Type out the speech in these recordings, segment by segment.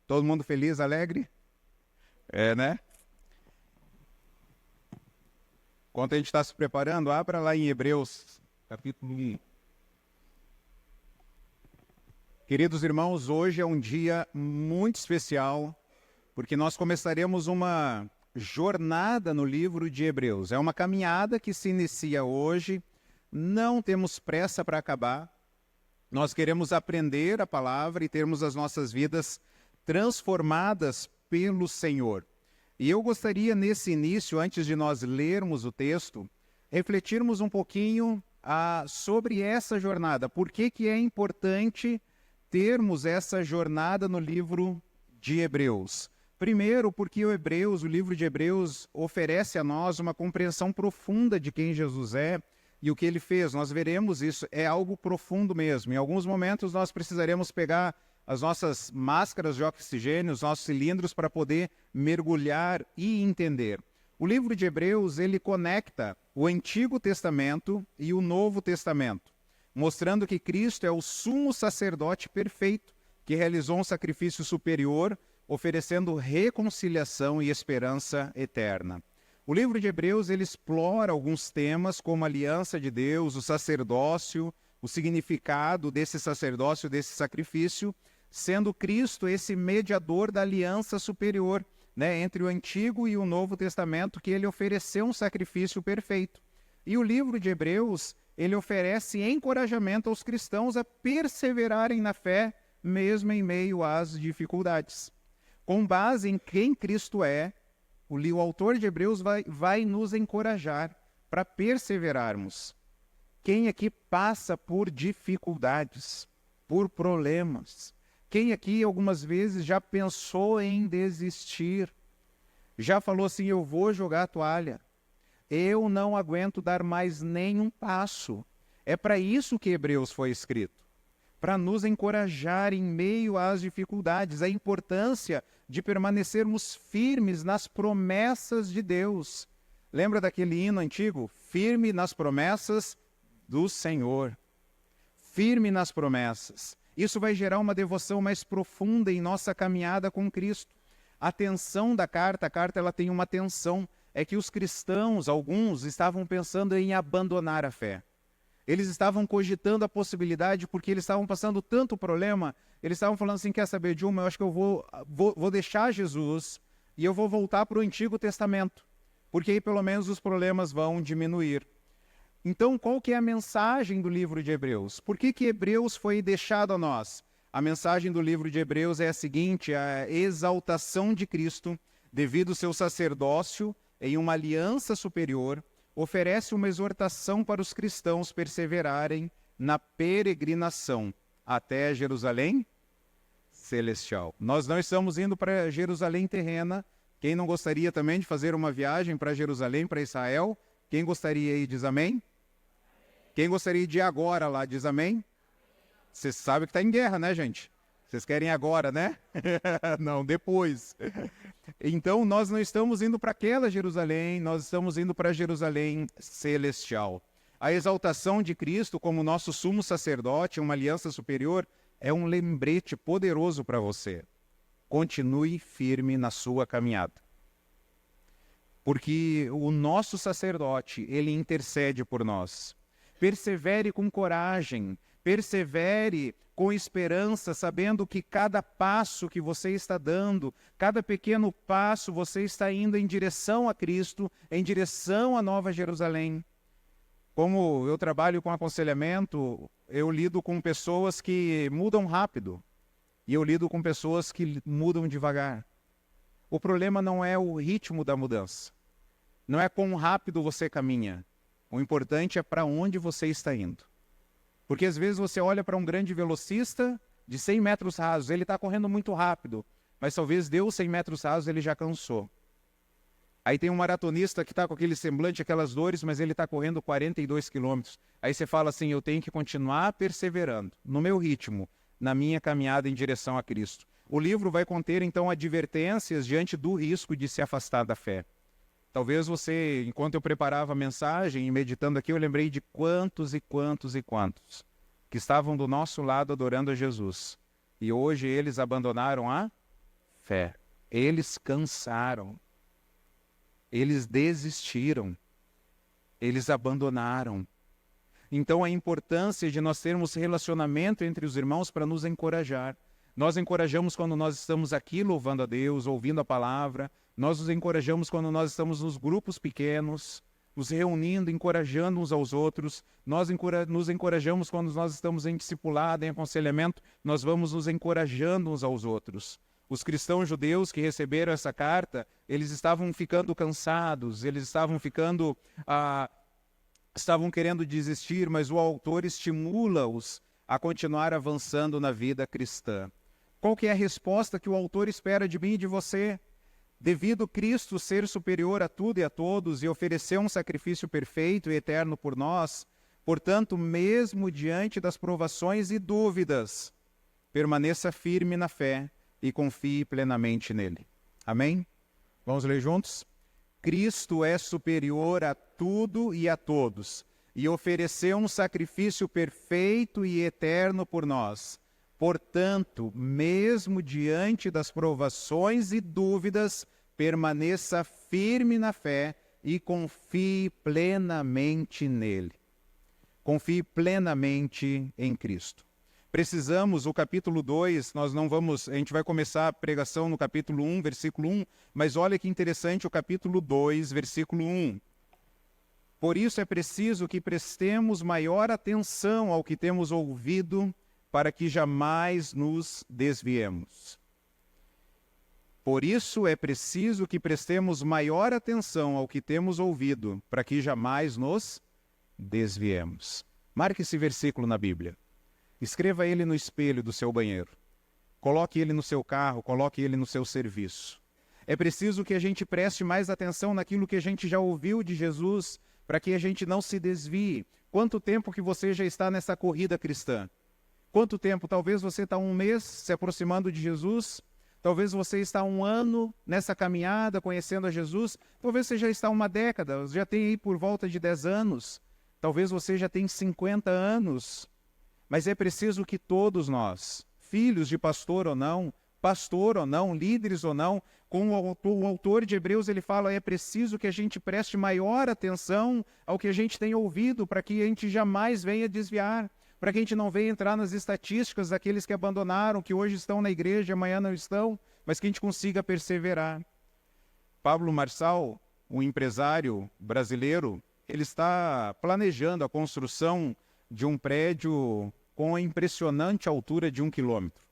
Todo mundo feliz, alegre? É, né? Enquanto a gente está se preparando, abra lá em Hebreus, capítulo 1. Queridos irmãos, hoje é um dia muito especial, porque nós começaremos uma jornada no livro de Hebreus. É uma caminhada que se inicia hoje, não temos pressa para acabar. Nós queremos aprender a palavra e termos as nossas vidas transformadas pelo Senhor. E eu gostaria, nesse início, antes de nós lermos o texto, refletirmos um pouquinho sobre essa jornada. Por que é importante termos essa jornada no livro de Hebreus? Primeiro, porque o livro de Hebreus, oferece a nós uma compreensão profunda de quem Jesus é e o que ele fez. Nós veremos isso, é algo profundo mesmo. Em alguns momentos nós precisaremos pegar as nossas máscaras de oxigênio, os nossos cilindros, para poder mergulhar e entender. O livro de Hebreus, ele conecta o Antigo Testamento e o Novo Testamento, mostrando que Cristo é o sumo sacerdote perfeito, que realizou um sacrifício superior, oferecendo reconciliação e esperança eterna. O livro de Hebreus, ele explora alguns temas como a aliança de Deus, o sacerdócio, o significado desse sacerdócio, desse sacrifício, sendo Cristo esse mediador da aliança superior, né, entre o Antigo e o Novo Testamento, que ele ofereceu um sacrifício perfeito. E o livro de Hebreus, ele oferece encorajamento aos cristãos a perseverarem na fé, mesmo em meio às dificuldades. Com base em quem Cristo é, o autor de Hebreus vai nos encorajar para perseverarmos. Quem aqui passa por dificuldades, por problemas? Quem aqui algumas vezes já pensou em desistir? Já falou assim, eu vou jogar a toalha. Eu não aguento dar mais nenhum passo. É para isso que Hebreus foi escrito. Para nos encorajar em meio às dificuldades, a importância de permanecermos firmes nas promessas de Deus. Lembra daquele hino antigo? Firme nas promessas do Senhor. Firme nas promessas. Isso vai gerar uma devoção mais profunda em nossa caminhada com Cristo. A tensão da carta, a carta ela tem uma tensão, é que os cristãos, alguns, estavam pensando em abandonar a fé. Eles estavam cogitando a possibilidade, porque eles estavam passando tanto problema, eles estavam falando assim, quer saber, Dilma, eu acho que eu vou deixar Jesus e eu vou voltar para o Antigo Testamento, porque aí pelo menos os problemas vão diminuir. Então, qual que é a mensagem do livro de Hebreus? Por que Hebreus foi deixado a nós? A mensagem do livro de Hebreus é a seguinte, a exaltação de Cristo, devido ao seu sacerdócio em uma aliança superior, oferece uma exortação para os cristãos perseverarem na peregrinação até Jerusalém celestial. Nós não estamos indo para Jerusalém terrena. Quem não gostaria também de fazer uma viagem para Jerusalém, para Israel? Quem gostaria aí, diz amém? Quem gostaria de ir agora lá, diz amém? Você sabe que está em guerra, né, gente? Vocês querem agora, né? Não, depois. Então, nós não estamos indo para aquela Jerusalém, nós estamos indo para Jerusalém celestial. A exaltação de Cristo como nosso sumo sacerdote, uma aliança superior, é um lembrete poderoso para você. Continue firme na sua caminhada. Porque o nosso sacerdote, ele intercede por nós. Persevere com coragem, persevere com esperança, sabendo que cada passo que você está dando, cada pequeno passo, você está indo em direção a Cristo, em direção à Nova Jerusalém. Como eu trabalho com aconselhamento, eu lido com pessoas que mudam rápido e eu lido com pessoas que mudam devagar. O problema não é o ritmo da mudança, não é quão rápido você caminha. O importante é para onde você está indo. Porque às vezes você olha para um grande velocista de 100 metros rasos, ele está correndo muito rápido, mas talvez deu 100 metros rasos, ele já cansou. Aí tem um maratonista que está com aquele semblante, aquelas dores, mas ele está correndo 42 quilômetros. Aí você fala assim, eu tenho que continuar perseverando, no meu ritmo, na minha caminhada em direção a Cristo. O livro vai conter, então, advertências diante do risco de se afastar da fé. Talvez você, enquanto eu preparava a mensagem e meditando aqui, eu lembrei de quantos e quantos e quantos que estavam do nosso lado adorando a Jesus. E hoje eles abandonaram a fé. Eles cansaram. Eles desistiram. Eles abandonaram. Então, a importância de nós termos relacionamento entre os irmãos para nos encorajar. Nós encorajamos quando nós estamos aqui louvando a Deus, ouvindo a palavra. Nós nos encorajamos quando nós estamos nos grupos pequenos, nos reunindo, encorajando uns aos outros. Nós nos encorajamos quando nós estamos em discipulado, em aconselhamento. Nós vamos nos encorajando uns aos outros. Os cristãos judeus que receberam essa carta, eles estavam ficando cansados, eles estavam estavam querendo desistir, mas o autor estimula-os a continuar avançando na vida cristã. Qual que é a resposta que o autor espera de mim e de você? Devido Cristo ser superior a tudo e a todos e oferecer um sacrifício perfeito e eterno por nós, portanto, mesmo diante das provações e dúvidas, permaneça firme na fé e confie plenamente nele. Amém? Vamos ler juntos? Cristo é superior a tudo e a todos, e ofereceu um sacrifício perfeito e eterno por nós. Portanto, mesmo diante das provações e dúvidas, permaneça firme na fé e confie plenamente nele. Confie plenamente em Cristo. Precisamos, o capítulo 2, a gente vai começar a pregação no capítulo 1, versículo 1, mas olha que interessante o capítulo 2, versículo 1. Por isso é preciso que prestemos maior atenção ao que temos ouvido, para que jamais nos desviemos. Por isso é preciso que prestemos maior atenção ao que temos ouvido, para que jamais nos desviemos. Marque esse versículo na Bíblia. Escreva ele no espelho do seu banheiro. Coloque ele no seu carro, coloque ele no seu serviço. É preciso que a gente preste mais atenção naquilo que a gente já ouviu de Jesus, para que a gente não se desvie. Quanto tempo que você já está nessa corrida cristã? Quanto tempo? Talvez você está um mês se aproximando de Jesus, talvez você está um ano nessa caminhada, conhecendo a Jesus, talvez você já está uma década, já tem aí por volta de 10 anos, talvez você já tem 50 anos, mas é preciso que todos nós, filhos de pastor ou não, líderes ou não, como o autor de Hebreus ele fala, é preciso que a gente preste maior atenção ao que a gente tem ouvido, para que a gente jamais venha desviar, para que a gente não venha entrar nas estatísticas daqueles que abandonaram, que hoje estão na igreja, amanhã não estão, mas que a gente consiga perseverar. Pablo Marçal, um empresário brasileiro, ele está planejando a construção de um prédio com a impressionante altura de 1 quilômetro.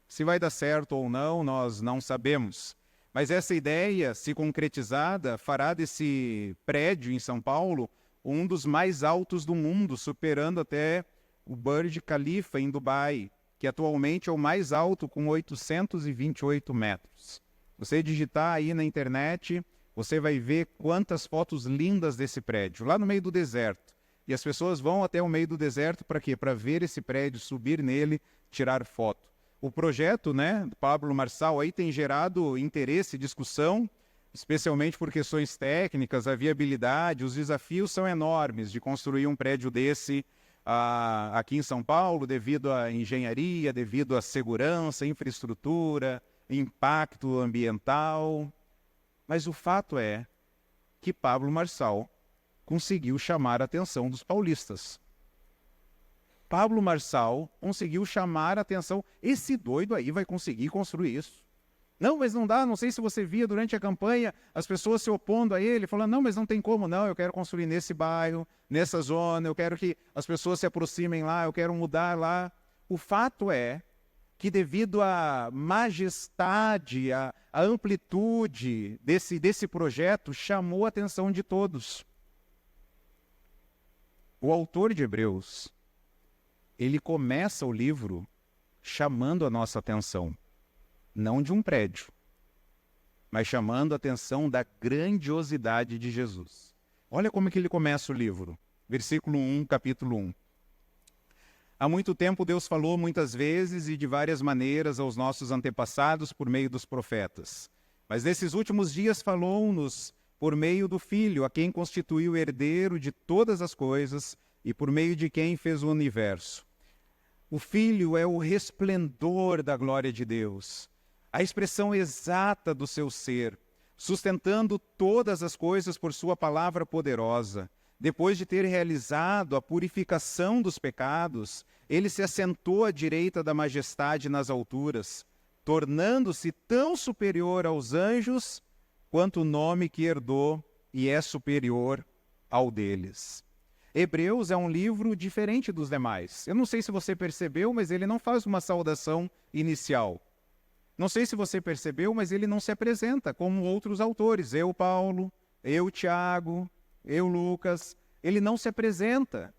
Se vai dar certo ou não, nós não sabemos. Mas essa ideia, se concretizada, fará desse prédio em São Paulo um dos mais altos do mundo, superando até o Burj Khalifa em Dubai, que atualmente é o mais alto com 828 metros. Você digitar aí na internet, você vai ver quantas fotos lindas desse prédio, lá no meio do deserto. E as pessoas vão até o meio do deserto para quê? Para ver esse prédio, subir nele, tirar foto. O projeto, do Pablo Marçal aí tem gerado interesse e discussão, especialmente por questões técnicas, a viabilidade, os desafios são enormes de construir um prédio desse aqui em São Paulo, devido à engenharia, devido à segurança, infraestrutura, impacto ambiental. Mas o fato é que Pablo Marçal conseguiu chamar a atenção dos paulistas. Pablo Marçal conseguiu chamar a atenção. Esse doido aí vai conseguir construir isso. Não, mas não dá, não sei se você via durante a campanha as pessoas se opondo a ele, falando, não, mas não tem como não, eu quero construir nesse bairro, nessa zona, eu quero que as pessoas se aproximem lá, eu quero mudar lá. O fato é que devido à majestade, à amplitude desse projeto, chamou a atenção de todos. O autor de Hebreus, ele começa o livro chamando a nossa atenção. Não de um prédio, mas chamando a atenção da grandiosidade de Jesus. Olha como é que ele começa o livro. Versículo 1, capítulo 1. Há muito tempo Deus falou muitas vezes e de várias maneiras aos nossos antepassados por meio dos profetas. Mas nesses últimos dias falou-nos por meio do Filho, a quem constituiu herdeiro de todas as coisas e por meio de quem fez o universo. O Filho é o resplendor da glória de Deus, a expressão exata do seu ser, sustentando todas as coisas por sua palavra poderosa. Depois de ter realizado a purificação dos pecados, ele se assentou à direita da majestade nas alturas, tornando-se tão superior aos anjos quanto o nome que herdou e é superior ao deles. Hebreus é um livro diferente dos demais. Eu não sei se você percebeu, mas ele não faz uma saudação inicial. Não sei se você percebeu, mas ele não se apresenta como outros autores. Eu, Paulo, eu, Tiago, eu, Lucas. Ele não se apresenta.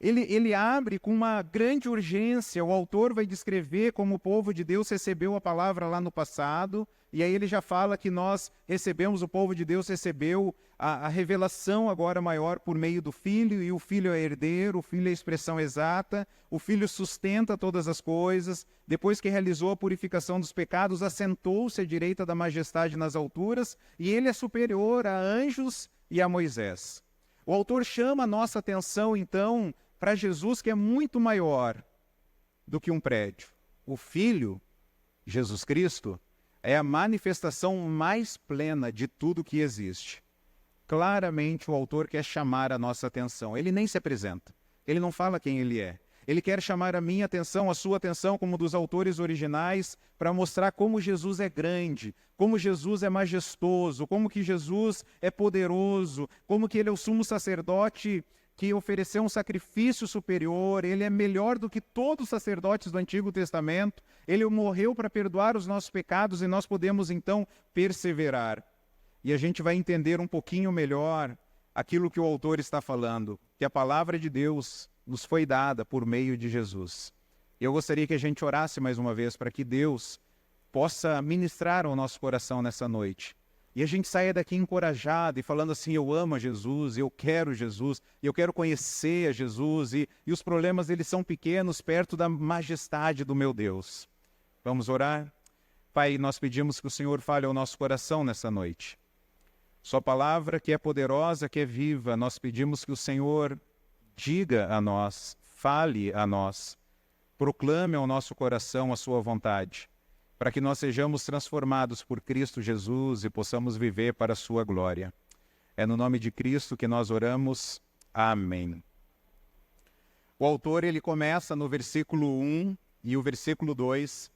Ele abre com uma grande urgência. O autor vai descrever como o povo de Deus recebeu a palavra lá no passado, e aí ele já fala que nós recebemos, o povo de Deus recebeu a revelação agora maior por meio do Filho, e o Filho é herdeiro, o Filho é a expressão exata, o Filho sustenta todas as coisas. Depois que realizou a purificação dos pecados, assentou-se à direita da majestade nas alturas, e ele é superior a anjos e a Moisés. O autor chama a nossa atenção, então, para Jesus, que é muito maior do que um prédio. O Filho, Jesus Cristo, é a manifestação mais plena de tudo que existe. Claramente o autor quer chamar a nossa atenção. Ele nem se apresenta. Ele não fala quem ele é. Ele quer chamar a minha atenção, a sua atenção, como dos autores originais, para mostrar como Jesus é grande, como Jesus é majestoso, como que Jesus é poderoso, como que ele é o sumo sacerdote que ofereceu um sacrifício superior. Ele é melhor do que todos os sacerdotes do Antigo Testamento. Ele morreu para perdoar os nossos pecados e nós podemos então perseverar. E a gente vai entender um pouquinho melhor aquilo que o autor está falando, que a palavra de Deus nos foi dada por meio de Jesus. Eu gostaria que a gente orasse mais uma vez para que Deus possa ministrar ao nosso coração nessa noite. E a gente saia daqui encorajado e falando assim: eu amo a Jesus, eu quero Jesus, eu quero conhecer a Jesus, e os problemas eles são pequenos perto da majestade do meu Deus. Vamos orar? Pai, nós pedimos que o Senhor fale ao nosso coração nessa noite. Sua palavra que é poderosa, que é viva, nós pedimos que o Senhor diga a nós, fale a nós, proclame ao nosso coração a sua vontade, para que nós sejamos transformados por Cristo Jesus e possamos viver para a sua glória. É no nome de Cristo que nós oramos. Amém. O autor, ele começa no versículo 1 e o versículo 2,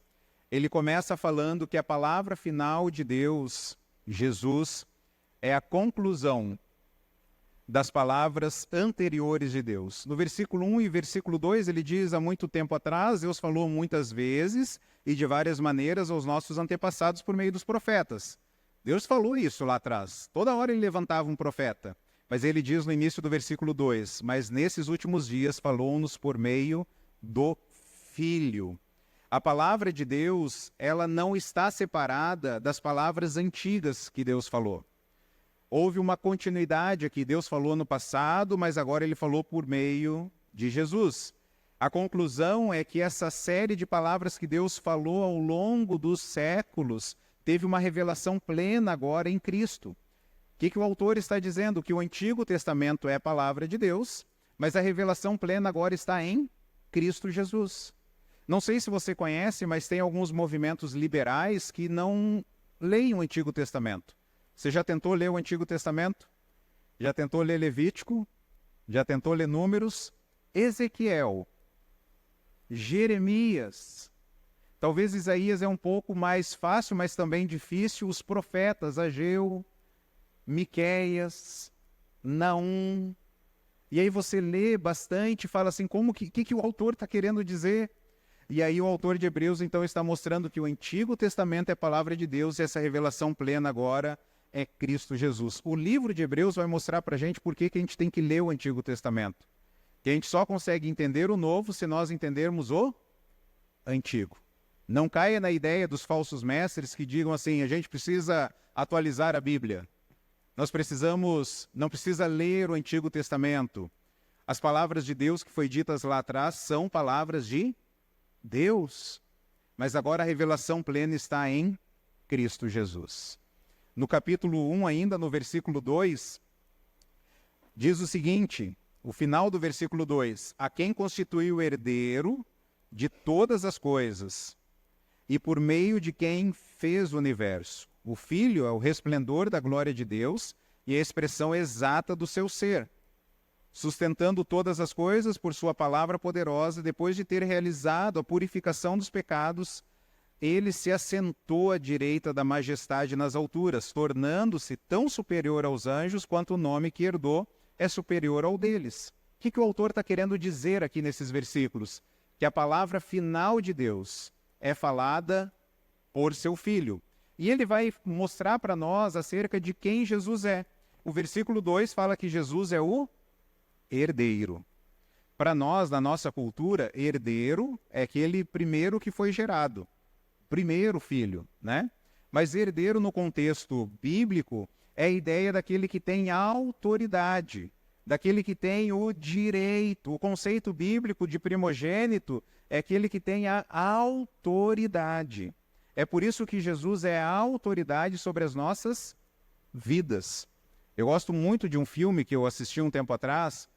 ele começa falando que a palavra final de Deus, Jesus, é a conclusão das palavras anteriores de Deus. No versículo 1 e versículo 2, ele diz: há muito tempo atrás, Deus falou muitas vezes e de várias maneiras aos nossos antepassados por meio dos profetas. Deus falou isso lá atrás. Toda hora ele levantava um profeta. Mas ele diz no início do versículo 2, mas nesses últimos dias falou-nos por meio do Filho. A palavra de Deus, ela não está separada das palavras antigas que Deus falou. Houve uma continuidade aqui. Deus falou no passado, mas agora ele falou por meio de Jesus. A conclusão é que essa série de palavras que Deus falou ao longo dos séculos teve uma revelação plena agora em Cristo. O que o autor está dizendo? Que o Antigo Testamento é a palavra de Deus, mas a revelação plena agora está em Cristo Jesus. Não sei se você conhece, mas tem alguns movimentos liberais que não leem o Antigo Testamento. Você já tentou ler o Antigo Testamento? Já tentou ler Levítico? Já tentou ler Números? Ezequiel? Jeremias? Talvez Isaías é um pouco mais fácil, mas também difícil. Os profetas, Ageu, Miqueias, Naum. E aí você lê bastante e fala assim, como que o autor está querendo dizer? E aí o autor de Hebreus então está mostrando que o Antigo Testamento é a palavra de Deus e essa revelação plena agora é Cristo Jesus. O livro de Hebreus vai mostrar para a gente por que a gente tem que ler o Antigo Testamento. Que a gente só consegue entender o Novo se nós entendermos o Antigo. Não caia na ideia dos falsos mestres que digam assim, a gente precisa atualizar a Bíblia. Não precisa ler o Antigo Testamento. As palavras de Deus que foi ditas lá atrás são palavras de Deus. Mas agora a revelação plena está em Cristo Jesus. No capítulo 1 ainda, no versículo 2, diz o seguinte, o final do versículo 2, a quem constituiu o herdeiro de todas as coisas e por meio de quem fez o universo. O Filho é o resplendor da glória de Deus e a expressão exata do seu ser, sustentando todas as coisas por sua palavra poderosa. Depois de ter realizado a purificação dos pecados, ele se assentou à direita da majestade nas alturas, tornando-se tão superior aos anjos quanto o nome que herdou é superior ao deles. O que o autor está querendo dizer aqui nesses versículos? Que a palavra final de Deus é falada por seu Filho. E ele vai mostrar para nós acerca de quem Jesus é. O versículo 2 fala que Jesus é o herdeiro. Para nós, na nossa cultura, herdeiro é aquele primeiro que foi gerado. Primeiro filho, né? Mas herdeiro no contexto bíblico é a ideia daquele que tem autoridade, daquele que tem o direito. O conceito bíblico de primogênito é aquele que tem a autoridade. É por isso que Jesus é a autoridade sobre as nossas vidas. Eu gosto muito de um filme que eu assisti um tempo atrás,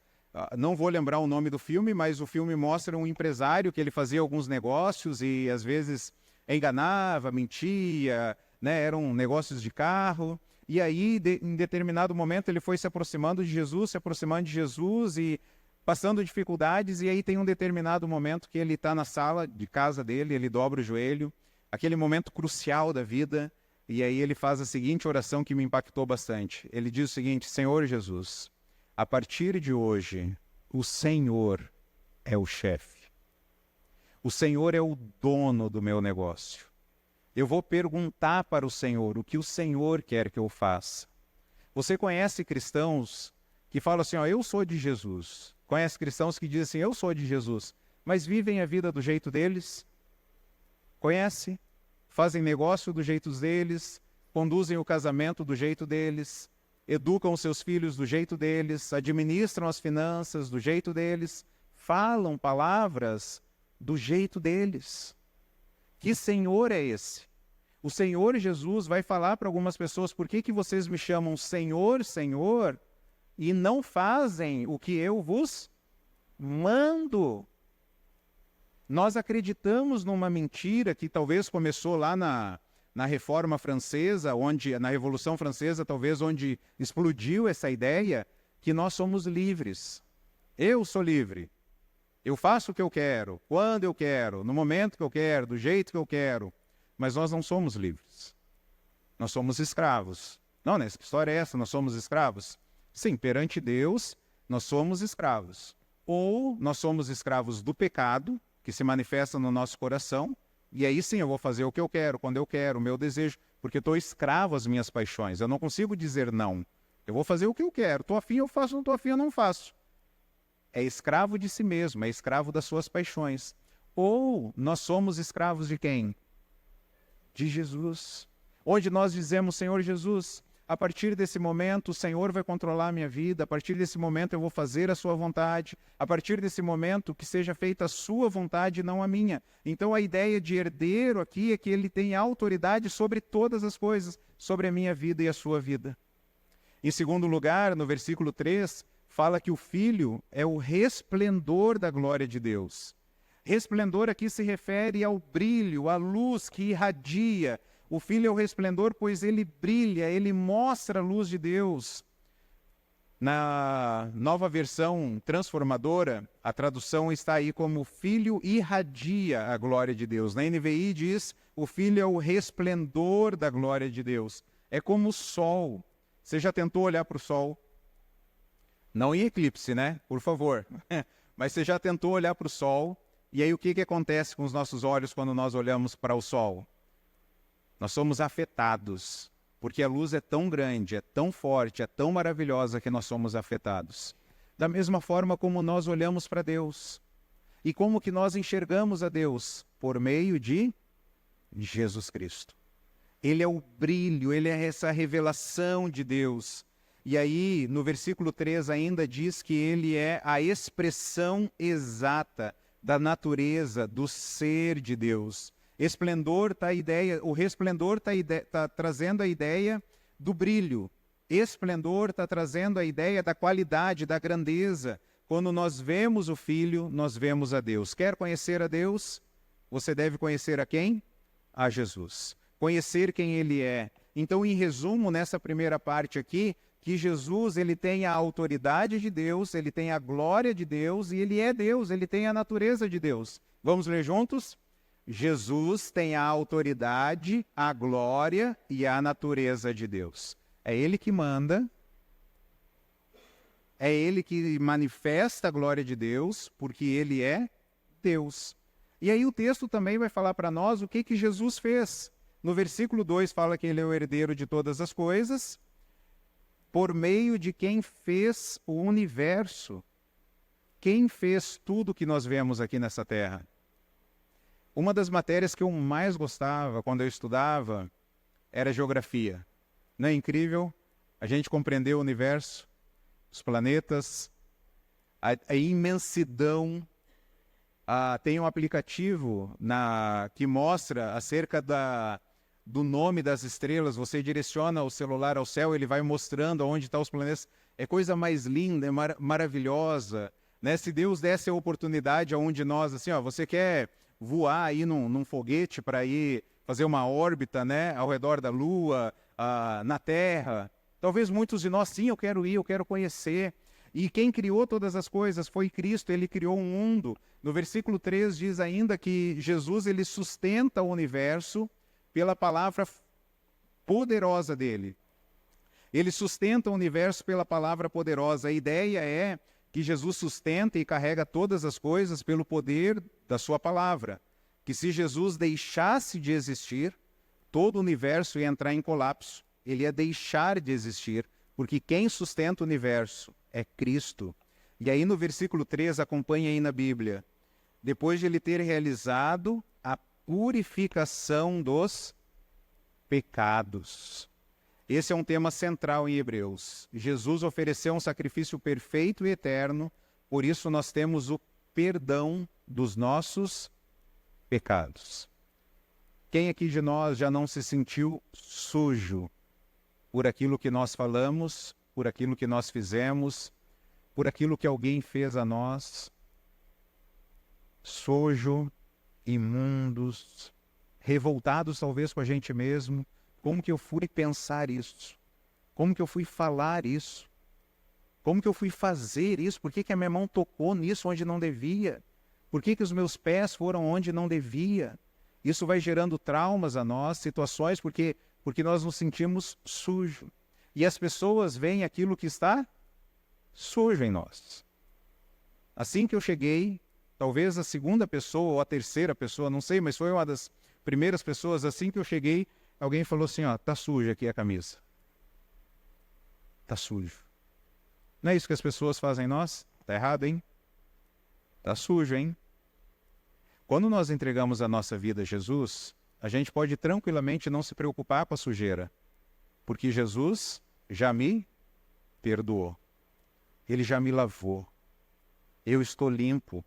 não vou lembrar o nome do filme, mas o filme mostra um empresário que ele fazia alguns negócios e às vezes enganava, mentia, né? Eram negócios de carro. E aí, em determinado momento, ele foi se aproximando de Jesus e passando dificuldades. E aí tem um determinado momento que ele está na sala de casa dele, ele dobra o joelho, aquele momento crucial da vida. E aí ele faz a seguinte oração que me impactou bastante. Ele diz o seguinte: Senhor Jesus, a partir de hoje, o Senhor é o chefe. O Senhor é o dono do meu negócio. Eu vou perguntar para o Senhor o que o Senhor quer que eu faça. Você conhece cristãos que falam assim, ó, eu sou de Jesus. Conhece cristãos que dizem assim, eu sou de Jesus, mas vivem a vida do jeito deles? Conhece? Fazem negócio do jeito deles, conduzem o casamento do jeito deles, educam os seus filhos do jeito deles, administram as finanças do jeito deles, falam palavras do jeito deles. Que Senhor é esse? O Senhor Jesus vai falar para algumas pessoas, por que vocês me chamam Senhor, Senhor, e não fazem o que eu vos mando? Nós acreditamos numa mentira que talvez começou lá na Reforma Francesa, na Revolução Francesa, talvez onde explodiu essa ideia, que nós somos livres. Eu sou livre. Eu faço o que eu quero, quando eu quero, no momento que eu quero, do jeito que eu quero. Mas nós não somos livres. Nós somos escravos. Não, né? Que história é essa? Nós somos escravos? Sim, perante Deus, nós somos escravos. Ou nós somos escravos do pecado, que se manifesta no nosso coração, e aí sim eu vou fazer o que eu quero, quando eu quero, o meu desejo, porque estou escravo às minhas paixões. Eu não consigo dizer não. Eu vou fazer o que eu quero. Estou afim, eu faço. Não estou afim, eu não faço. É escravo de si mesmo, é escravo das suas paixões. Ou nós somos escravos de quem? De Jesus. Onde nós dizemos, Senhor Jesus, a partir desse momento o Senhor vai controlar a minha vida, a partir desse momento eu vou fazer a sua vontade, a partir desse momento que seja feita a sua vontade e não a minha. Então a ideia de herdeiro aqui é que ele tem autoridade sobre todas as coisas, sobre a minha vida e a sua vida. Em segundo lugar, no versículo 3, fala que o Filho é o resplendor da glória de Deus. Resplendor aqui se refere ao brilho, à luz que irradia. O Filho é o resplendor, pois ele brilha, ele mostra a luz de Deus. Na nova versão transformadora, a tradução está aí como Filho irradia a glória de Deus. Na NVI diz, o Filho é o resplendor da glória de Deus. É como o sol. Você já tentou olhar para o sol? Não em eclipse, né? Por favor. Mas você já tentou olhar para o sol, e aí o que acontece com os nossos olhos quando nós olhamos para o sol? Nós somos afetados, porque a luz é tão grande, é tão forte, é tão maravilhosa que nós somos afetados. Da mesma forma como nós olhamos para Deus. E como que nós enxergamos a Deus? Por meio de Jesus Cristo. Ele é o brilho, ele é essa revelação de Deus. E aí, no versículo 3 ainda diz que ele é a expressão exata da natureza, do ser de Deus. O resplendor está trazendo a ideia do brilho. Esplendor está trazendo a ideia da qualidade, da grandeza. Quando nós vemos o Filho, nós vemos a Deus. Quer conhecer a Deus? Você deve conhecer a quem? a Jesus, conhecer quem ele é. Então, em resumo, nessa primeira parte aqui, que Jesus ele tem a autoridade de Deus, ele tem a glória de Deus e ele é Deus, ele tem a natureza de Deus. Vamos ler juntos? Jesus tem a autoridade, a glória e a natureza de Deus. É ele que manda, é ele que manifesta a glória de Deus, porque ele é Deus. E aí o texto também vai falar para nós o que Jesus fez. No versículo 2 fala que ele é o herdeiro de todas as coisas, por meio de quem fez o universo. Quem fez tudo que nós vemos aqui nessa terra? Uma das matérias que eu mais gostava quando eu estudava era geografia. Não é incrível? A gente compreendeu o universo, os planetas, a imensidão. Tem um aplicativo que mostra acerca do nome das estrelas. Você direciona o celular ao céu, ele vai mostrando onde estão os planetas. É coisa mais linda, maravilhosa. Né? Se Deus desse a oportunidade a um de nós, assim, você quer voar aí num foguete para ir fazer uma órbita, né, ao redor da Lua, na Terra. Talvez muitos de nós, sim, eu quero ir, eu quero conhecer. E quem criou todas as coisas foi Cristo, ele criou um mundo. No versículo 3 diz ainda que Jesus ele sustenta o universo pela palavra poderosa dele. Ele sustenta o universo pela palavra poderosa. A ideia é que Jesus sustenta e carrega todas as coisas pelo poder da sua palavra. Que se Jesus deixasse de existir, todo o universo ia entrar em colapso. Ele ia deixar de existir, porque quem sustenta o universo é Cristo. E aí no versículo 3, acompanha aí na Bíblia, depois de ele ter realizado a purificação dos pecados. Esse é um tema central em Hebreus. Jesus ofereceu um sacrifício perfeito e eterno, por isso nós temos o perdão dos nossos pecados. Quem aqui de nós já não se sentiu sujo por aquilo que nós falamos, por aquilo que nós fizemos, por aquilo que alguém fez a nós? Sujo, imundos, revoltados talvez com a gente mesmo. Como que eu fui pensar isso? Como que eu fui falar isso? Como que eu fui fazer isso? Por que que a minha mão tocou nisso onde não devia? Por que que os meus pés foram onde não devia? Isso vai gerando traumas a nós, situações, porque nós nos sentimos sujos. E as pessoas veem aquilo que está sujo em nós. Assim que eu cheguei, talvez a segunda pessoa ou a terceira pessoa, não sei, mas foi uma das primeiras pessoas, assim que eu cheguei, alguém falou assim, tá suja aqui a camisa. Tá sujo. Não é isso que as pessoas fazem em nós? Tá errado, hein? Tá sujo, hein? Quando nós entregamos a nossa vida a Jesus, a gente pode tranquilamente não se preocupar com a sujeira, porque Jesus já me perdoou. Ele já me lavou. Eu estou limpo.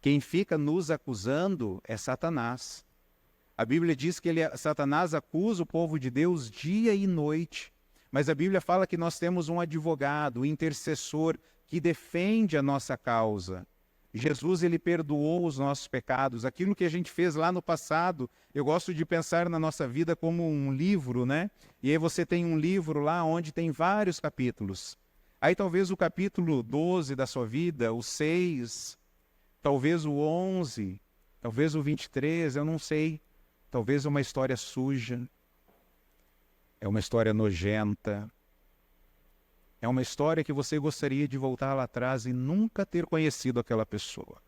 Quem fica nos acusando é Satanás. A Bíblia diz que Satanás acusa o povo de Deus dia e noite. Mas a Bíblia fala que nós temos um advogado, um intercessor, que defende a nossa causa. Jesus, ele perdoou os nossos pecados. Aquilo que a gente fez lá no passado, eu gosto de pensar na nossa vida como um livro, né? E aí você tem um livro lá onde tem vários capítulos. Aí talvez o capítulo 12 da sua vida, o 6, talvez o 11, talvez o 23, eu não sei. Talvez uma história suja, é uma história nojenta, é uma história que você gostaria de voltar lá atrás e nunca ter conhecido aquela pessoa.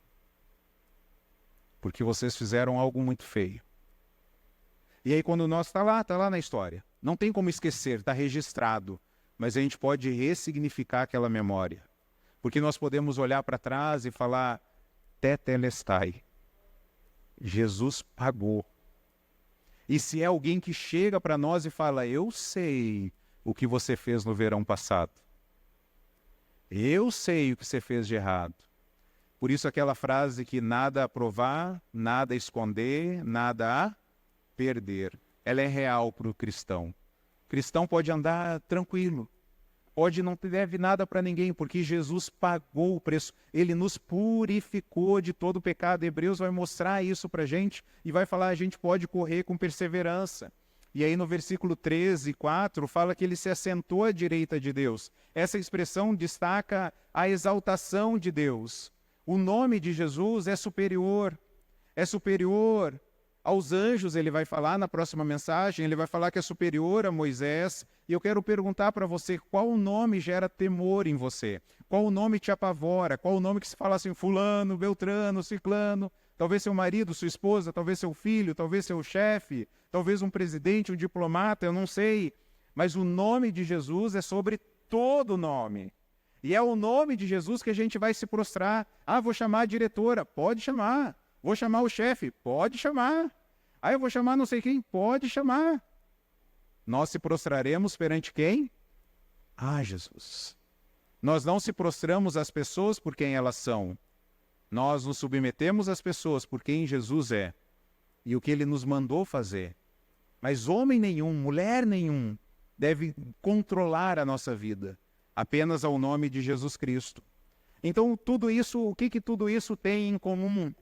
Porque vocês fizeram algo muito feio. E aí quando nós tá lá na história. Não tem como esquecer, está registrado. Mas a gente pode ressignificar aquela memória. Porque nós podemos olhar para trás e falar, tetelestai. Jesus pagou. E se é alguém que chega para nós e fala, eu sei o que você fez no verão passado. Eu sei o que você fez de errado. Por isso aquela frase que nada a provar, nada a esconder, nada a perder. Ela é real para o cristão. O cristão pode andar tranquilo, pode não deve nada para ninguém, porque Jesus pagou o preço. Ele nos purificou de todo o pecado. Hebreus vai mostrar isso para a gente e vai falar, a gente pode correr com perseverança. E aí no versículo 13, 4, fala que ele se assentou à direita de Deus. Essa expressão destaca a exaltação de Deus. O nome de Jesus é superior aos anjos, ele vai falar na próxima mensagem, ele vai falar que é superior a Moisés. E eu quero perguntar para você, qual nome gera temor em você? Qual nome te apavora? Qual nome que se fala assim, fulano, beltrano, ciclano? Talvez seu marido, sua esposa, talvez seu filho, talvez seu chefe, talvez um presidente, um diplomata, eu não sei. Mas o nome de Jesus é sobre todo nome. E é o nome de Jesus que a gente vai se prostrar. Ah, vou chamar a diretora. Pode chamar. Vou chamar o chefe. Pode chamar. Ah, eu vou chamar não sei quem. Pode chamar. Nós se prostraremos perante quem? Ah, Jesus. Nós não se prostramos às pessoas por quem elas são. Nós nos submetemos às pessoas por quem Jesus é e o que ele nos mandou fazer. Mas homem nenhum, mulher nenhum, deve controlar a nossa vida, apenas ao nome de Jesus Cristo. Então, tudo isso, o que tudo isso tem em comum?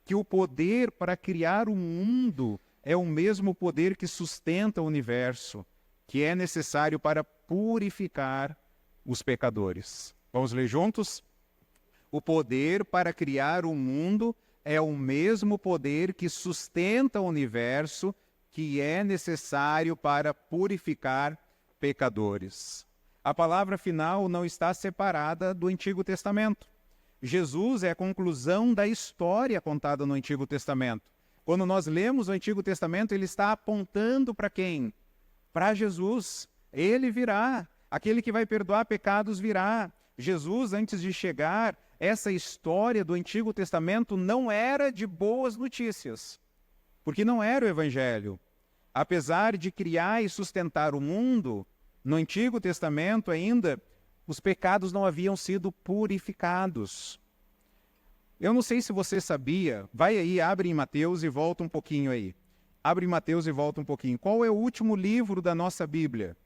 Que o poder para criar o mundo é o mesmo poder que sustenta o universo, que é necessário para purificar os pecadores. Vamos ler juntos? O poder para criar o mundo é o mesmo poder que sustenta o universo, que é necessário para purificar pecadores. A palavra final não está separada do Antigo Testamento. Jesus é a conclusão da história contada no Antigo Testamento. Quando nós lemos o Antigo Testamento, ele está apontando para quem? Para Jesus. Ele virá. Aquele que vai perdoar pecados virá. Jesus, antes de chegar, essa história do Antigo Testamento não era de boas notícias, porque não era o Evangelho. Apesar de criar e sustentar o mundo, no Antigo Testamento ainda, os pecados não haviam sido purificados. Eu não sei se você sabia, vai aí, abre em Mateus e volta um pouquinho aí. Abre em Mateus e volta um pouquinho. Qual é o último livro da nossa Bíblia,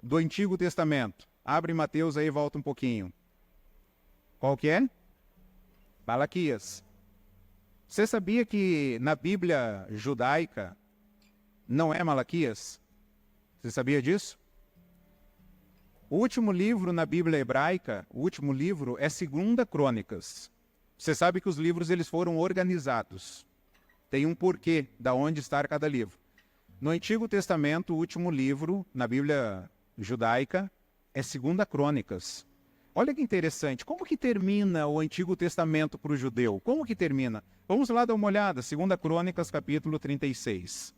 do Antigo Testamento? Abre em Mateus aí e volta um pouquinho. Qual que é? Malaquias. Você sabia que na Bíblia judaica não é Malaquias? Você sabia disso? O último livro na Bíblia hebraica, o último livro é 2 Crônicas. Você sabe que os livros eles foram organizados. Tem um porquê da onde está cada livro. No Antigo Testamento, o último livro na Bíblia judaica é 2 Crônicas. Olha que interessante, como que termina o Antigo Testamento para o judeu? Como que termina? Vamos lá dar uma olhada, 2 Crônicas, capítulo 36.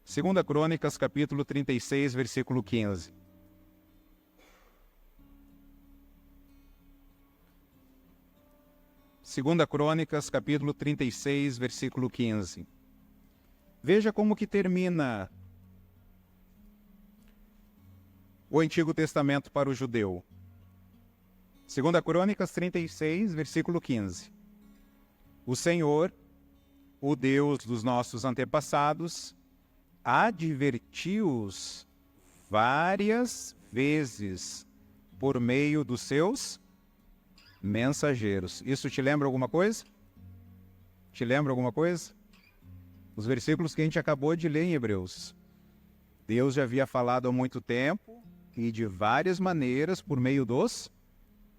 2 Crônicas, capítulo 36, versículo 15. Segunda Crônicas, capítulo 36, versículo 15. Veja como que termina o Antigo Testamento para o judeu. 2 Crônicas 36, versículo 15. O Senhor, o Deus dos nossos antepassados, advertiu-os várias vezes por meio dos seus mensageiros. Isso te lembra alguma coisa? Te lembra alguma coisa? Os versículos que a gente acabou de ler em Hebreus. Deus já havia falado há muito tempo e de várias maneiras por meio dos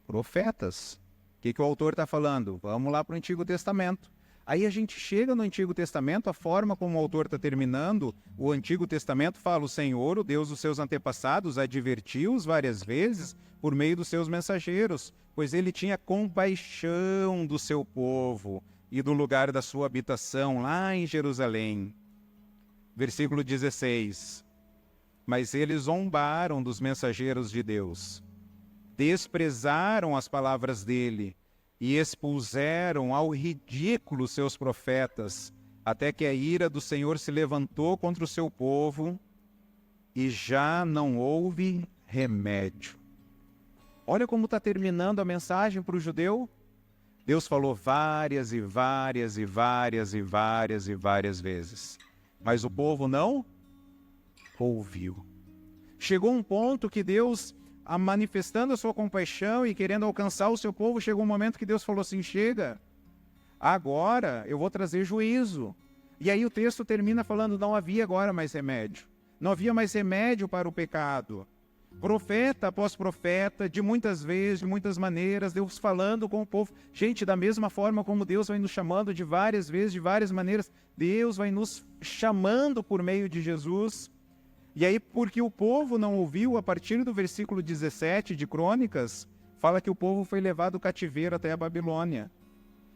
profetas. O que o autor está falando? Vamos lá para o Antigo Testamento. Aí a gente chega no Antigo Testamento, a forma como o autor está terminando, o Antigo Testamento fala: o Senhor, o Deus dos seus antepassados, advertiu-os várias vezes por meio dos seus mensageiros, pois ele tinha compaixão do seu povo e do lugar da sua habitação lá em Jerusalém. Versículo 16. Mas eles zombaram dos mensageiros de Deus, desprezaram as palavras dele e expuseram ao ridículo seus profetas, até que a ira do Senhor se levantou contra o seu povo e já não houve remédio. Olha como está terminando a mensagem para o judeu. Deus falou várias e várias e várias e várias e várias vezes, mas o povo não ouviu. Chegou um ponto que Deus manifestando a sua compaixão e querendo alcançar o seu povo, chegou um momento que Deus falou assim, chega, agora eu vou trazer juízo. E aí o texto termina falando, não havia agora mais remédio. Não havia mais remédio para o pecado. Profeta após profeta, de muitas vezes, de muitas maneiras, Deus falando com o povo. Gente, da mesma forma como Deus vai nos chamando de várias vezes, de várias maneiras, Deus vai nos chamando por meio de Jesus. E aí, porque o povo não ouviu, a partir do versículo 17 de Crônicas, fala que o povo foi levado cativeiro até a Babilônia.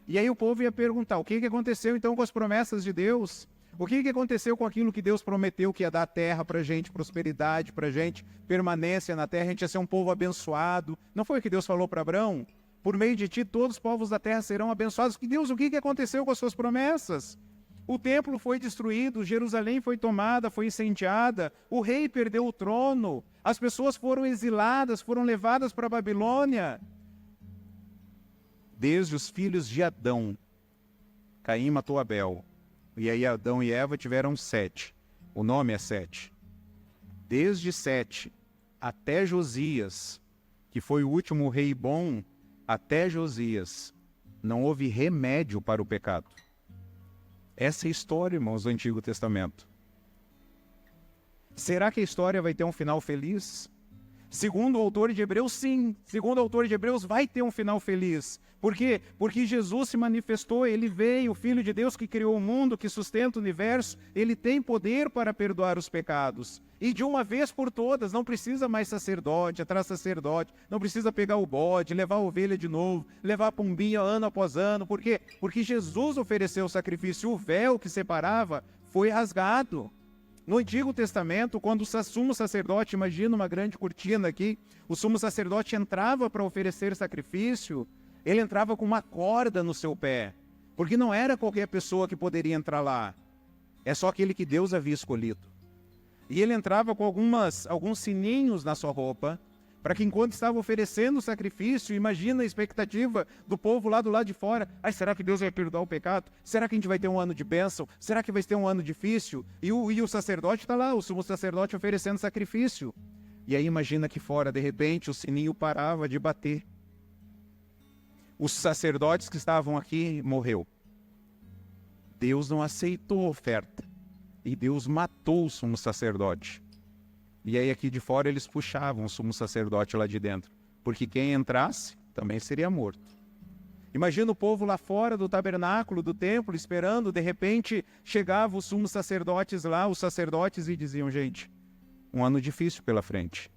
E aí o povo ia perguntar, o que aconteceu então com as promessas de Deus? O que aconteceu com aquilo que Deus prometeu que ia dar terra para a gente, prosperidade para a gente, permanência na terra, a gente ia ser um povo abençoado. Não foi o que Deus falou para Abraão? Por meio de ti todos os povos da terra serão abençoados. Deus, o que aconteceu com as suas promessas? O templo foi destruído, Jerusalém foi tomada, foi incendiada, o rei perdeu o trono, as pessoas foram exiladas, foram levadas para a Babilônia. Desde os filhos de Adão, Caim matou Abel, e aí Adão e Eva tiveram 7, o nome é 7. Desde 7 até Josias, que foi o último rei bom, até Josias, não houve remédio para o pecado. Essa é a história, irmãos, do Antigo Testamento. Será que a história vai ter um final feliz? Segundo o autor de Hebreus, sim. Segundo o autor de Hebreus, vai ter um final feliz. Por quê? Porque Jesus se manifestou, ele veio, o Filho de Deus que criou o mundo, que sustenta o universo, ele tem poder para perdoar os pecados. E de uma vez por todas, não precisa mais sacerdote, atrás sacerdote, não precisa pegar o bode, levar a ovelha de novo, levar a pombinha ano após ano. Por quê? Porque Jesus ofereceu o sacrifício, o véu que separava foi rasgado. No Antigo Testamento, quando o sumo sacerdote, imagina uma grande cortina aqui, o sumo sacerdote entrava para oferecer sacrifício, ele entrava com uma corda no seu pé, porque não era qualquer pessoa que poderia entrar lá, é só aquele que Deus havia escolhido. E ele entrava com alguns sininhos na sua roupa, para que enquanto estava oferecendo o sacrifício, imagina a expectativa do povo lá do lado de fora. Ai, será que Deus vai perdoar o pecado? Será que a gente vai ter um ano de bênção? Será que vai ter um ano difícil? E o sacerdote está lá, o sumo sacerdote oferecendo sacrifício. E aí imagina aqui fora, de repente, o sininho parava de bater. Os sacerdotes que estavam aqui morreu. Deus não aceitou a oferta. E Deus matou o sumo sacerdote. E aí aqui de fora eles puxavam o sumo sacerdote lá de dentro, porque quem entrasse também seria morto. Imagina o povo lá fora do tabernáculo, do templo, esperando, de repente chegavam os sumos sacerdotes lá, os sacerdotes, e diziam, gente, um ano difícil pela frente.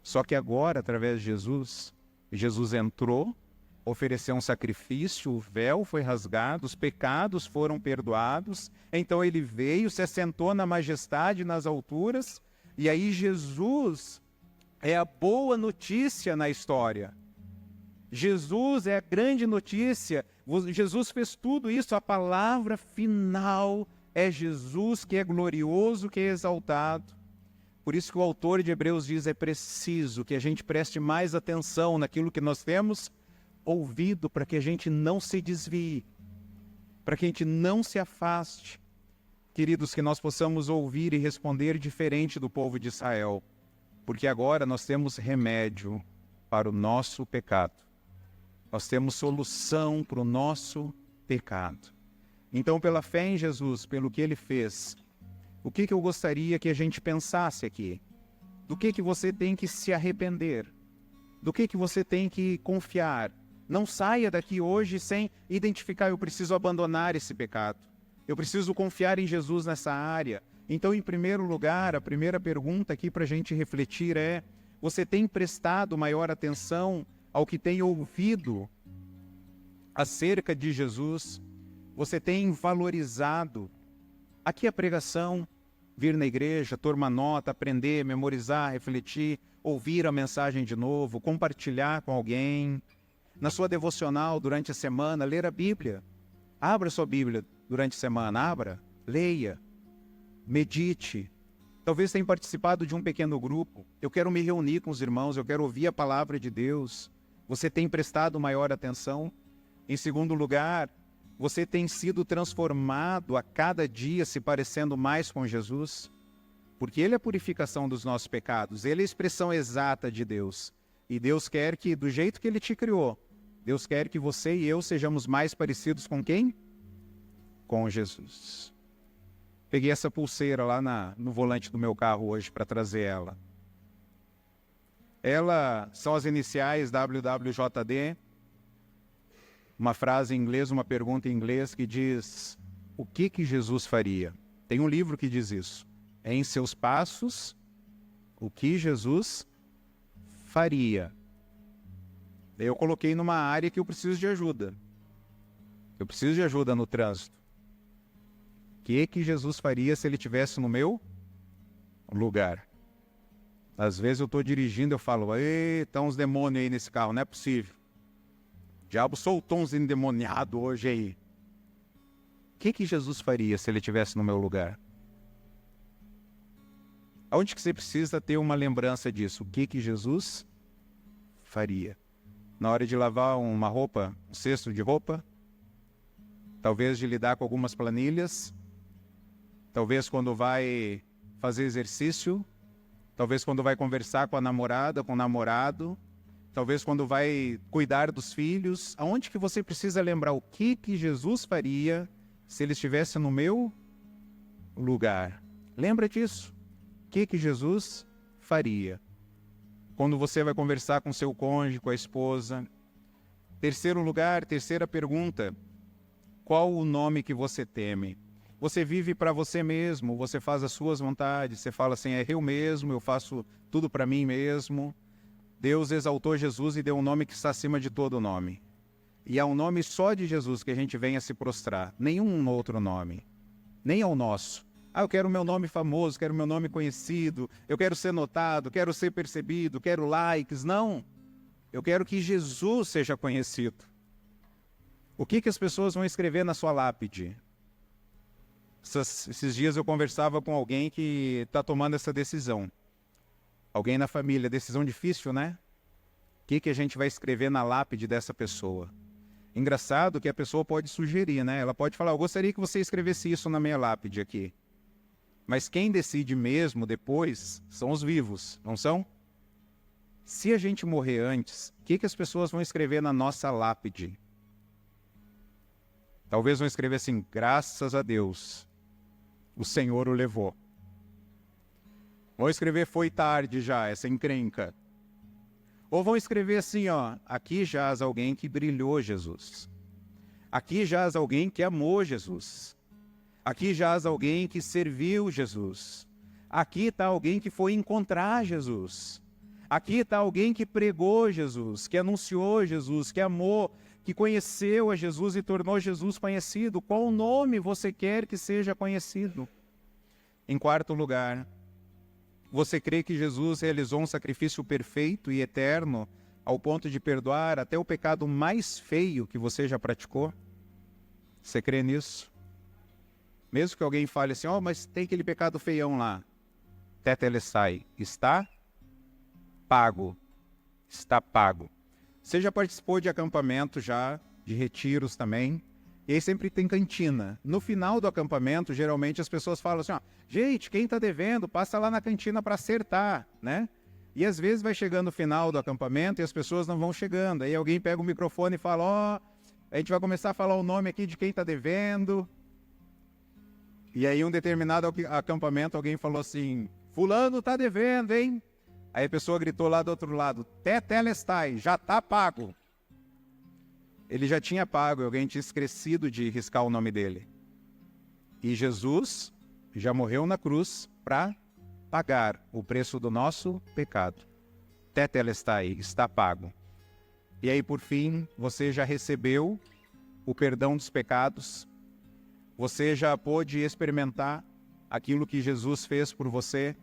Só que agora, através de Jesus, Jesus entrou, ofereceu um sacrifício, o véu foi rasgado, os pecados foram perdoados, então ele veio, se assentou na majestade, nas alturas. E aí Jesus é a boa notícia na história. Jesus é a grande notícia. Jesus fez tudo isso. A palavra final é Jesus, que é glorioso, que é exaltado. Por isso que o autor de Hebreus diz, é preciso que a gente preste mais atenção naquilo que nós temos ouvido, para que a gente não se desvie, para que a gente não se afaste. Queridos, que nós possamos ouvir e responder diferente do povo de Israel, porque agora nós temos remédio para o nosso pecado. Nós temos solução para o nosso pecado. Então, pela fé em Jesus, pelo que Ele fez, o que eu gostaria que a gente pensasse aqui? Do que você tem que se arrepender? Do que você tem que confiar? Não saia daqui hoje sem identificar, eu preciso abandonar esse pecado. Eu preciso confiar em Jesus nessa área. Então, em primeiro lugar, a primeira pergunta aqui para a gente refletir é, você tem prestado maior atenção ao que tem ouvido acerca de Jesus? Você tem valorizado aqui a pregação, vir na igreja, tomar nota, aprender, memorizar, refletir, ouvir a mensagem de novo, compartilhar com alguém? Na sua devocional durante a semana, ler a Bíblia. Abra sua Bíblia durante a semana, abra, leia, medite. Talvez tenha participado de um pequeno grupo. Eu quero me reunir com os irmãos, eu quero ouvir a palavra de Deus. Você tem prestado maior atenção? Em segundo lugar, você tem sido transformado a cada dia se parecendo mais com Jesus? Porque Ele é a purificação dos nossos pecados, Ele é a expressão exata de Deus. E Deus quer que, do jeito que Ele te criou, Deus quer que você e eu sejamos mais parecidos com quem? Com Jesus. Peguei essa pulseira lá no volante do meu carro hoje para trazer ela. Ela são as iniciais WWJD, uma frase em inglês, uma pergunta em inglês que diz: o que Jesus faria? Tem um livro que diz isso. É Em Seus Passos, o que Jesus faria. Eu coloquei numa área que eu preciso de ajuda. Eu preciso de ajuda no trânsito. O que Jesus faria se Ele estivesse no meu lugar? Às vezes eu estou dirigindo e eu falo: eita, uns demônios aí nesse carro, não é possível. O diabo soltou uns endemoniados hoje aí. O que Jesus faria se Ele estivesse no meu lugar? Aonde que você precisa ter uma lembrança disso? O que Jesus faria? Na hora de lavar uma roupa, um cesto de roupa? Talvez de lidar com algumas planilhas? Talvez quando vai fazer exercício? Talvez quando vai conversar com a namorada, com o namorado? Talvez quando vai cuidar dos filhos? Aonde que você precisa lembrar o que Jesus faria se Ele estivesse no meu lugar? Lembra disso? O que Jesus faria? Quando você vai conversar com seu cônjuge, com a esposa. Terceiro lugar, terceira pergunta. Qual o nome que você teme? Você vive para você mesmo, você faz as suas vontades, você fala assim: é eu mesmo, eu faço tudo para mim mesmo. Deus exaltou Jesus e deu um nome que está acima de todo nome. E é um nome só de Jesus que a gente vem a se prostrar, nenhum outro nome, nem ao nosso. Eu quero o meu nome famoso, quero o meu nome conhecido, eu quero ser notado, quero ser percebido, quero likes. Não, eu quero que Jesus seja conhecido. O que as pessoas vão escrever na sua lápide? Esses dias eu conversava com alguém que está tomando essa decisão. Alguém na família, decisão difícil, né? O que a gente vai escrever na lápide dessa pessoa? Engraçado que a pessoa pode sugerir, né? Ela pode falar: eu gostaria que você escrevesse isso na minha lápide aqui. Mas quem decide mesmo depois são os vivos, não são? Se a gente morrer antes, o que as pessoas vão escrever na nossa lápide? Talvez vão escrever assim: graças a Deus, o Senhor o levou. Vão escrever: foi tarde já, essa encrenca. Ou vão escrever assim, ó: aqui jaz alguém que brilhou Jesus. Aqui jaz alguém que amou Jesus. Aqui jaz alguém que serviu Jesus. Aqui está alguém que foi encontrar Jesus. Aqui está alguém que pregou Jesus, que anunciou Jesus, que amou, que conheceu a Jesus e tornou Jesus conhecido. Qual nome você quer que seja conhecido? Em quarto lugar, você crê que Jesus realizou um sacrifício perfeito e eterno ao ponto de perdoar até o pecado mais feio que você já praticou? Você crê nisso? Mesmo que alguém fale assim: mas tem aquele pecado feião lá. Tetelestai, está pago. Está pago. Você já participou de acampamento já, de retiros também? E aí sempre tem cantina. No final do acampamento, geralmente as pessoas falam assim: gente, quem está devendo, passa lá na cantina para acertar, né? E às vezes vai chegando o final do acampamento e as pessoas não vão chegando. Aí alguém pega o microfone e fala: a gente vai começar a falar o nome aqui de quem está devendo. E aí um determinado acampamento alguém falou assim: fulano está devendo, hein? Aí a pessoa gritou lá do outro lado: tetelestai, já está pago. Ele já tinha pago, alguém tinha esquecido de riscar o nome dele. E Jesus já morreu na cruz para pagar o preço do nosso pecado. Tetelestai, está pago. E aí, por fim, você já recebeu o perdão dos pecados. Você já pôde experimentar aquilo que Jesus fez por você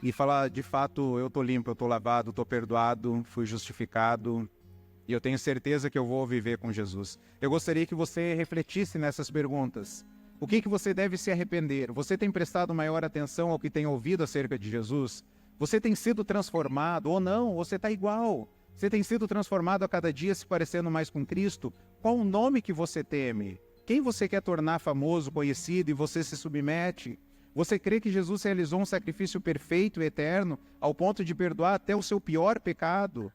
e falar: de fato, eu estou limpo, eu estou lavado, estou perdoado, fui justificado e eu tenho certeza que eu vou viver com Jesus. Eu gostaria que você refletisse nessas perguntas. O que você deve se arrepender? Você tem prestado maior atenção ao que tem ouvido acerca de Jesus? Você tem sido transformado ou não? Você está igual? Você tem sido transformado a cada dia se parecendo mais com Cristo? Qual o nome que você teme? Quem você quer tornar famoso, conhecido e você se submete? Você crê que Jesus realizou um sacrifício perfeito e eterno ao ponto de perdoar até o seu pior pecado?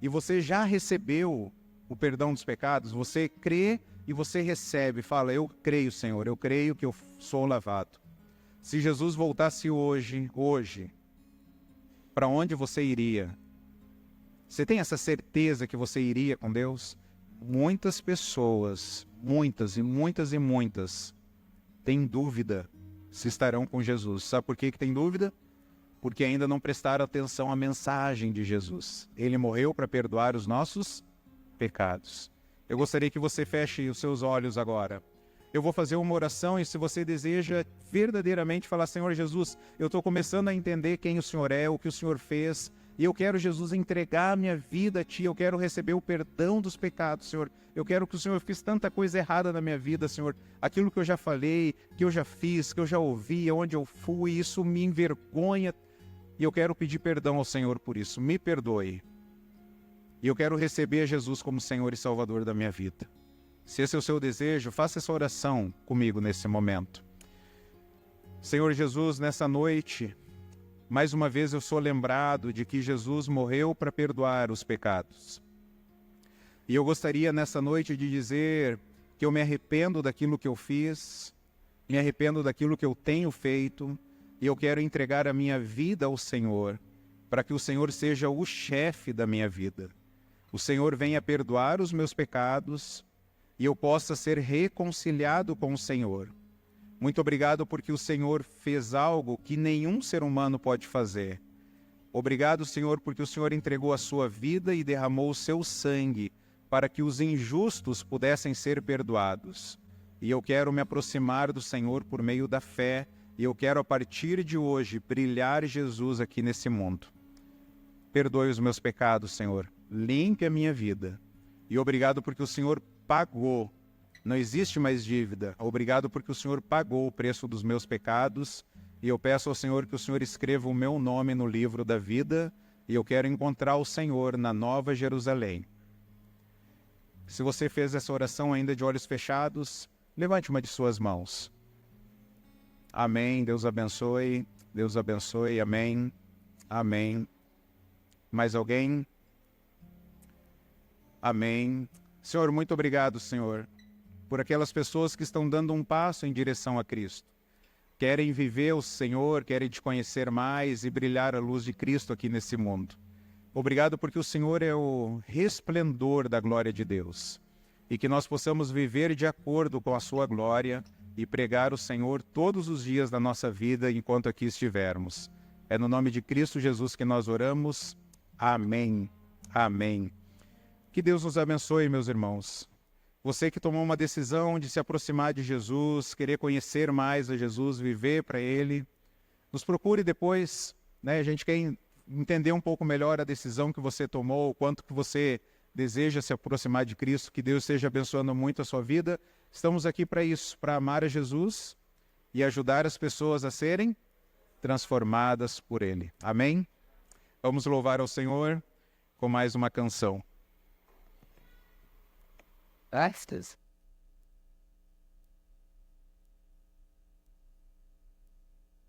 E você já recebeu o perdão dos pecados? Você crê e você recebe. Fala, eu creio, Senhor, eu creio que eu sou lavado. Se Jesus voltasse hoje, para onde você iria? Você tem essa certeza que você iria com Deus? Muitas pessoas, muitas, têm dúvida se estarão com Jesus. Sabe por que tem dúvida? Porque ainda não prestaram atenção à mensagem de Jesus. Ele morreu para perdoar os nossos pecados. Eu gostaria que você feche os seus olhos agora. Eu vou fazer uma oração e se você deseja verdadeiramente falar, Senhor Jesus, eu estou começando a entender quem o Senhor é, o que o Senhor fez, e eu quero, Jesus, entregar a minha vida a Ti, eu quero receber o perdão dos pecados, Senhor. Eu quero que o Senhor fiz tanta coisa errada na minha vida, Senhor. Aquilo que eu já falei, que eu já fiz, que eu já ouvi, onde eu fui, isso me envergonha. E eu quero pedir perdão ao Senhor por isso. Me perdoe. E eu quero receber Jesus como Senhor e Salvador da minha vida. Se esse é o seu desejo, faça essa oração comigo nesse momento. Senhor Jesus, nessa noite, mais uma vez eu sou lembrado de que Jesus morreu para perdoar os pecados. E eu gostaria nessa noite de dizer que eu me arrependo daquilo que eu fiz, me arrependo daquilo que eu tenho feito, e eu quero entregar a minha vida ao Senhor, para que o Senhor seja o chefe da minha vida. O Senhor venha perdoar os meus pecados e eu possa ser reconciliado com o Senhor. Muito obrigado porque o Senhor fez algo que nenhum ser humano pode fazer. Obrigado, Senhor, porque o Senhor entregou a sua vida e derramou o seu sangue para que os injustos pudessem ser perdoados. E eu quero me aproximar do Senhor por meio da fé, e eu quero a partir de hoje brilhar Jesus aqui nesse mundo. Perdoe os meus pecados, Senhor. Limpe a minha vida. E obrigado porque o Senhor pagou. Não existe mais dívida. Obrigado porque o Senhor pagou o preço dos meus pecados. E eu peço ao Senhor que o Senhor escreva o meu nome no livro da vida. E eu quero encontrar o Senhor na Nova Jerusalém. Se você fez essa oração ainda de olhos fechados, levante uma de suas mãos. Amém. Deus abençoe. Deus abençoe. Amém. Amém. Mais alguém? Amém. Senhor, muito obrigado, Senhor, por aquelas pessoas que estão dando um passo em direção a Cristo. Querem viver o Senhor, querem te conhecer mais e brilhar a luz de Cristo aqui nesse mundo. Obrigado porque o Senhor é o resplendor da glória de Deus. E que nós possamos viver de acordo com a sua glória e pregar o Senhor todos os dias da nossa vida enquanto aqui estivermos. É no nome de Cristo Jesus que nós oramos. Amém. Amém. Que Deus nos abençoe, meus irmãos. Você que tomou uma decisão de se aproximar de Jesus, querer conhecer mais a Jesus, viver para Ele, nos procure depois, né? A gente quer entender um pouco melhor a decisão que você tomou, o quanto que você deseja se aproximar de Cristo, que Deus esteja abençoando muito a sua vida. Estamos aqui para isso, para amar a Jesus e ajudar as pessoas a serem transformadas por Ele. Amém? Vamos louvar ao Senhor com mais uma canção. Astas.